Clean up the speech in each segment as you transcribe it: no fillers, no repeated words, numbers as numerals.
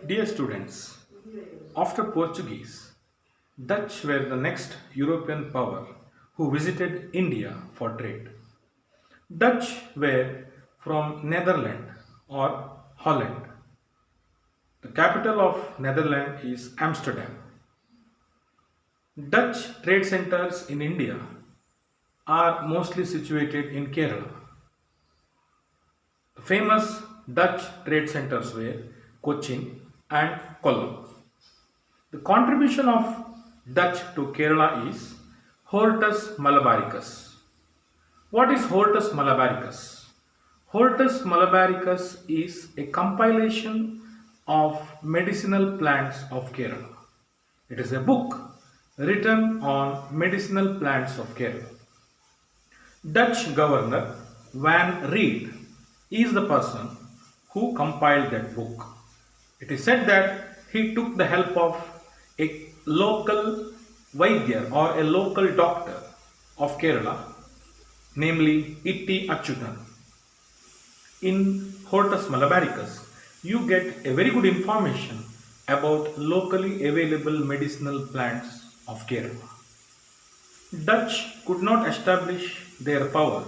Dear students, after Portuguese, Dutch were the next European power who visited India for trade. Dutch were from Netherlands or Holland. The capital of Netherlands is Amsterdam. Dutch trade centers in India are mostly situated in Kerala. The famous Dutch trade centers were Cochin and Kollam. The contribution of Dutch to Kerala is Hortus Malabaricus. What is Hortus Malabaricus? Hortus Malabaricus is a compilation of medicinal plants of Kerala. It is a book written on medicinal plants of Kerala. Dutch governor Van Reed is the person who compiled that book. It is said that he took the help of a local Vaidya or a local doctor of Kerala, namely Itti Achyutan. In Hortus Malabaricus, you get a very good information about locally available medicinal plants of Kerala. Dutch could not establish their power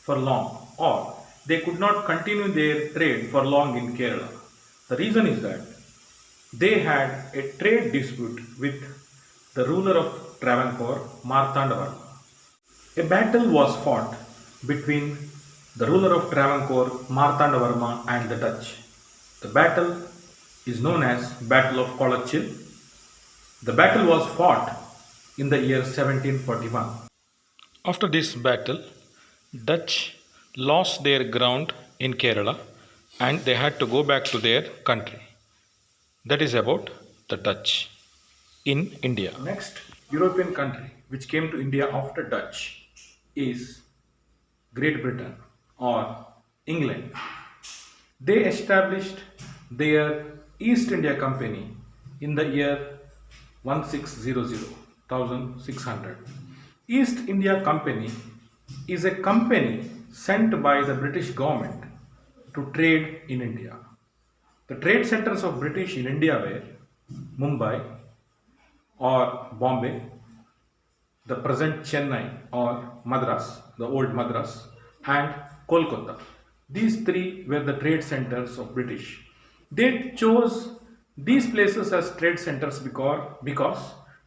for long, or they could not continue their trade for long in Kerala. The reason is that they had a trade dispute with the ruler of Travancore, Martandavarma. A battle was fought between the ruler of Travancore, Martandavarma, and the Dutch. The battle is known as Battle of Kolachil. The battle was fought in the year 1741. After this battle, Dutch lost their ground in Kerala and they had to go back to their country. That is about the Dutch in India. Next European country which came to India after Dutch is Great Britain or England. They established their East India Company in the year 1600. East India Company is a company sent by the British government to trade in India. The trade centers of British in India were Mumbai or Bombay, the present Chennai or Madras, the old Madras, and Kolkata. These three were the trade centers of British. They chose these places as trade centers because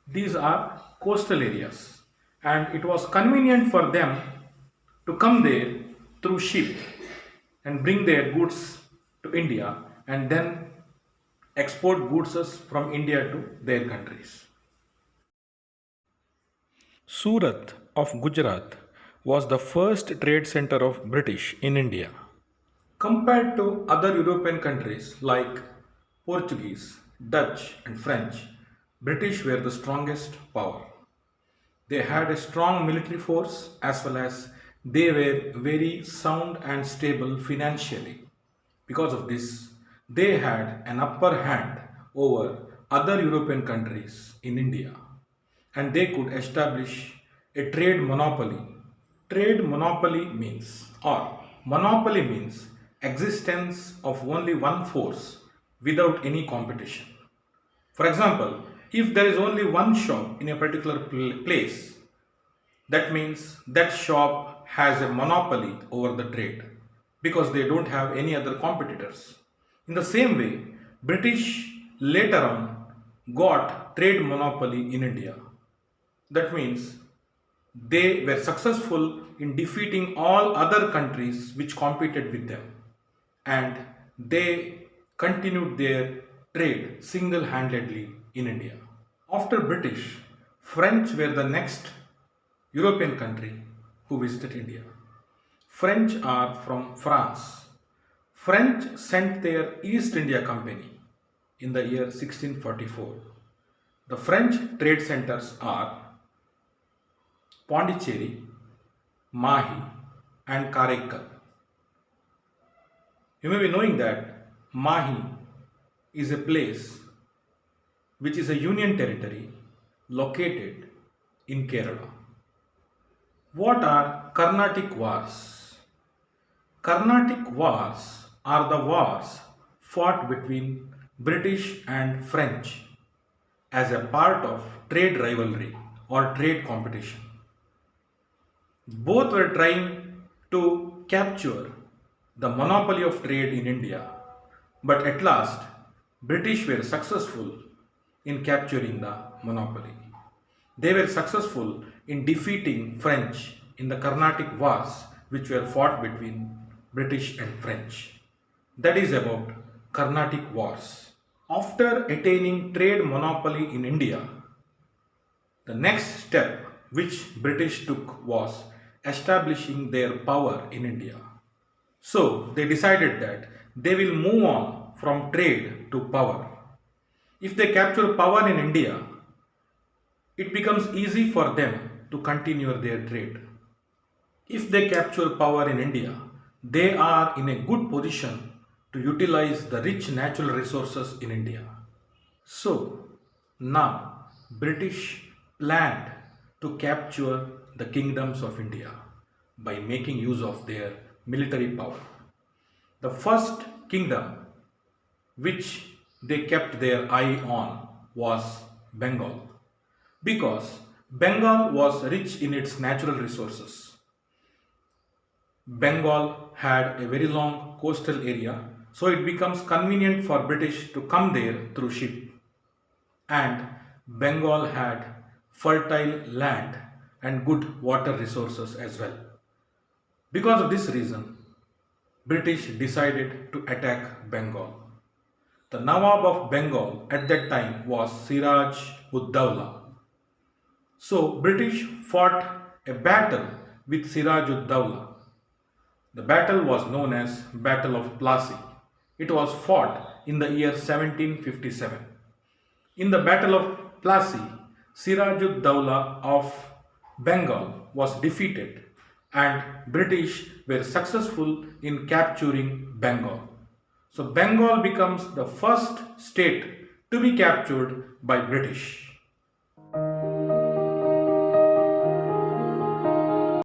these are coastal areas and it was convenient for them to come there through ship and bring their goods to India and then export goods from India to their countries. Surat of Gujarat was the first trade center of British in India. Compared to other European countries like Portuguese, Dutch and French, British were the strongest power. They had a strong military force as well as they were very sound and stable financially. Because of this, they had an upper hand over other European countries in India and they could establish a trade monopoly. Trade monopoly means existence of only one force without any competition. For example, if there is only one shop in a particular place, that means that shop has a monopoly over the trade because they don't have any other competitors. In the same way, British later on got trade monopoly in India. That means they were successful in defeating all other countries which competed with them and they continued their trade single-handedly in India. After British, French were the next European country who visited India. French are from France. French sent their East India Company in the year 1644. The French trade centers are Pondicherry, Mahi and Karaikal. You may be knowing that Mahi is a place which is a union territory located in Kerala. What are Carnatic Wars? Carnatic Wars are the wars fought between British and French as a part of trade rivalry or trade competition. Both were trying to capture the monopoly of trade in India, but at last British were successful in capturing the monopoly. They were successful in defeating French in the Carnatic Wars which were fought between British and French. That is about Carnatic Wars. After attaining trade monopoly in India, the next step which British took was establishing their power in India. So they decided that they will move on from trade to power. If they capture power in India, it becomes easy for them to continue their trade. If they capture power in India, they are in a good position to utilize the rich natural resources in India. So now British planned to capture the kingdoms of India by making use of their military power. The first kingdom which they kept their eye on was Bengal, because Bengal was rich in its natural resources. Bengal had a very long coastal area, so it becomes convenient for British to come there through ship. And Bengal had fertile land and good water resources as well. Because of this reason, British decided to attack Bengal. The Nawab of Bengal at that time was Siraj ud Dawla. So British fought a battle with Siraj ud Dawla. The battle was known as Battle of Plassey. It was fought in the year 1757. In the Battle of Plassey, Siraj ud Dawla of Bengal was defeated and British were successful in capturing Bengal. So Bengal becomes the first state to be captured by British.